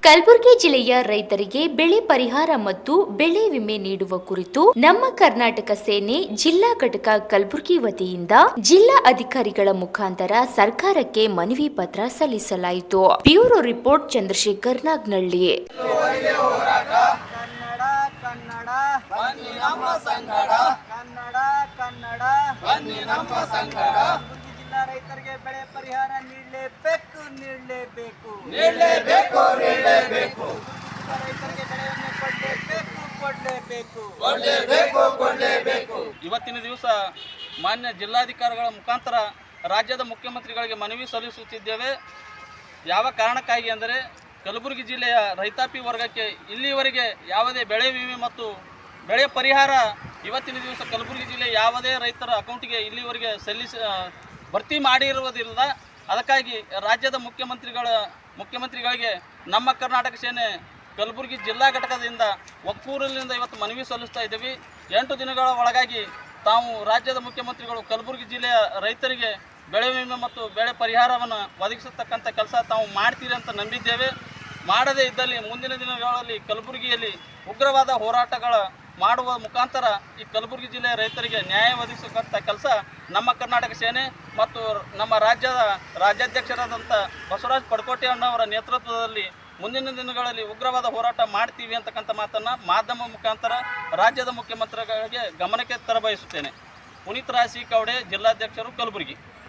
ಕಲಬುರಗಿ ಜಿಲ್ಲೆಯ ರೈತರಿಗೆ ಬೆಳೆ ಪರಿಹಾರ ಮತ್ತು ಬೆಳೆ ವಿಮೆ ನೀಡುವ ಕುರಿತು ನಮ್ಮ ಕರ್ನಾಟಕ ಸೇನೆ ಜಿಲ್ಲಾ ಘಟಕ ಕಲಬುರಗಿ ವತಿಯಿಂದ ಜಿಲ್ಲಾ ಅಧಿಕಾರಿಗಳ ಮುಖಾಂತರ ಸರ್ಕಾರಕ್ಕೆ ಮನವಿ ಪತ್ರ ಸಲ್ಲಿಸಲಾಯಿತು. Bureau report Chandrashekhar Nagnalli. ಜಿಲ್ಲಾ ರೈತರಿಗೆ ಬೆಳೆ ಪರಿಹಾರ ನೀಡಲೇಬೇಕು. ರೈತರಿಗೆ ಬೆಳೆಯನ್ನು ಕೊಡಲೇಬೇಕು. ಇವತ್ತಿನ ದಿವಸ ಮಾನ್ಯ ಜಿಲ್ಲಾಧಿಕಾರಿಗಳ ಮುಖಾಂತರ ರಾಜ್ಯದ ಮುಖ್ಯಮಂತ್ರಿಗಳಿಗೆ ಮನವಿ ಸಲ್ಲಿಸುತ್ತಿದ್ದೇವೆ. ಯಾವ ಕಾರಣಕ್ಕಾಗಿ ಅಂದರೆ ಕಲಬುರಗಿ ಜಿಲ್ಲೆಯ ರೈತಾಪಿ ವರ್ಗಕ್ಕೆ ಇಲ್ಲಿಯವರೆಗೆ ಯಾವುದೇ ಬೆಳೆ ವಿಮೆ ಮತ್ತು ಬೆಳೆ ಪರಿಹಾರ ಇವತ್ತಿನ ದಿವಸ ಕಲಬುರಗಿ ಜಿಲ್ಲೆ ಯಾವುದೇ ರೈತರ ಅಕೌಂಟಿಗೆ ಇಲ್ಲಿವರೆಗೆ ಭರ್ತಿ ಮಾಡಿರುವುದಿಲ್ಲ. ಅದಕ್ಕಾಗಿ ರಾಜ್ಯದ ಮುಖ್ಯಮಂತ್ರಿಗಳಿಗೆ ನಮ್ಮ ಕರ್ನಾಟಕ ಸೇನೆ ಕಲಬುರಗಿ ಜಿಲ್ಲಾ ಘಟಕದಿಂದ ಒಕ್ಕೂರಲಿನಿಂದ ಇವತ್ತು ಮನವಿ ಸಲ್ಲಿಸ್ತಾ ಇದ್ದೀವಿ. 8 ದಿನಗಳ ಒಳಗಾಗಿ ತಾವು ರಾಜ್ಯದ ಮುಖ್ಯಮಂತ್ರಿಗಳು ಕಲಬುರಗಿ ಜಿಲ್ಲೆಯ ರೈತರಿಗೆ ಬೆಳೆ ವಿಮೆ ಮತ್ತು ಬೆಳೆ ಪರಿಹಾರವನ್ನು ಒದಗಿಸತಕ್ಕಂಥ ಕೆಲಸ ತಾವು ಮಾಡ್ತೀರಿ ಅಂತ ನಂಬಿದ್ದೇವೆ. ಮಾಡದೇ ಇದ್ದಲ್ಲಿ ಮುಂದಿನ ದಿನಗಳಲ್ಲಿ ಕಲಬುರಗಿಯಲ್ಲಿ ಉಗ್ರವಾದ ಹೋರಾಟಗಳ ಮಾಡುವ ಮುಖಾಂತರ ಈ ಕಲಬುರಗಿ ಜಿಲ್ಲೆಯ ರೈತರಿಗೆ ನ್ಯಾಯ ಒದಗಿಸತಕ್ಕಂಥ ಕೆಲಸ ನಮ್ಮ ಕರ್ನಾಟಕ ಸೇನೆ ಮತ್ತು ನಮ್ಮ ರಾಜ್ಯದ ರಾಜ್ಯಾಧ್ಯಕ್ಷರಾದಂಥ ಬಸವರಾಜ ಪಡಕೋಟೆ ಅಣ್ಣವರ ನೇತೃತ್ವದಲ್ಲಿ ಮುಂದಿನ ದಿನಗಳಲ್ಲಿ ಉಗ್ರವಾದ ಹೋರಾಟ ಮಾಡ್ತೀವಿ ಅಂತಕ್ಕಂಥ ಮಾತನ್ನು ಮಾಧ್ಯಮ ಮುಖಾಂತರ ರಾಜ್ಯದ ಮುಖ್ಯಮಂತ್ರಿಗಳಿಗೆ ಗಮನಕ್ಕೆ ತರಬಯಸುತ್ತೇನೆ. ಪುನೀತ್ ರಾಜ್ ಸಿ ಕವಡೆ, ಜಿಲ್ಲಾಧ್ಯಕ್ಷರು, ಕಲಬುರಗಿ.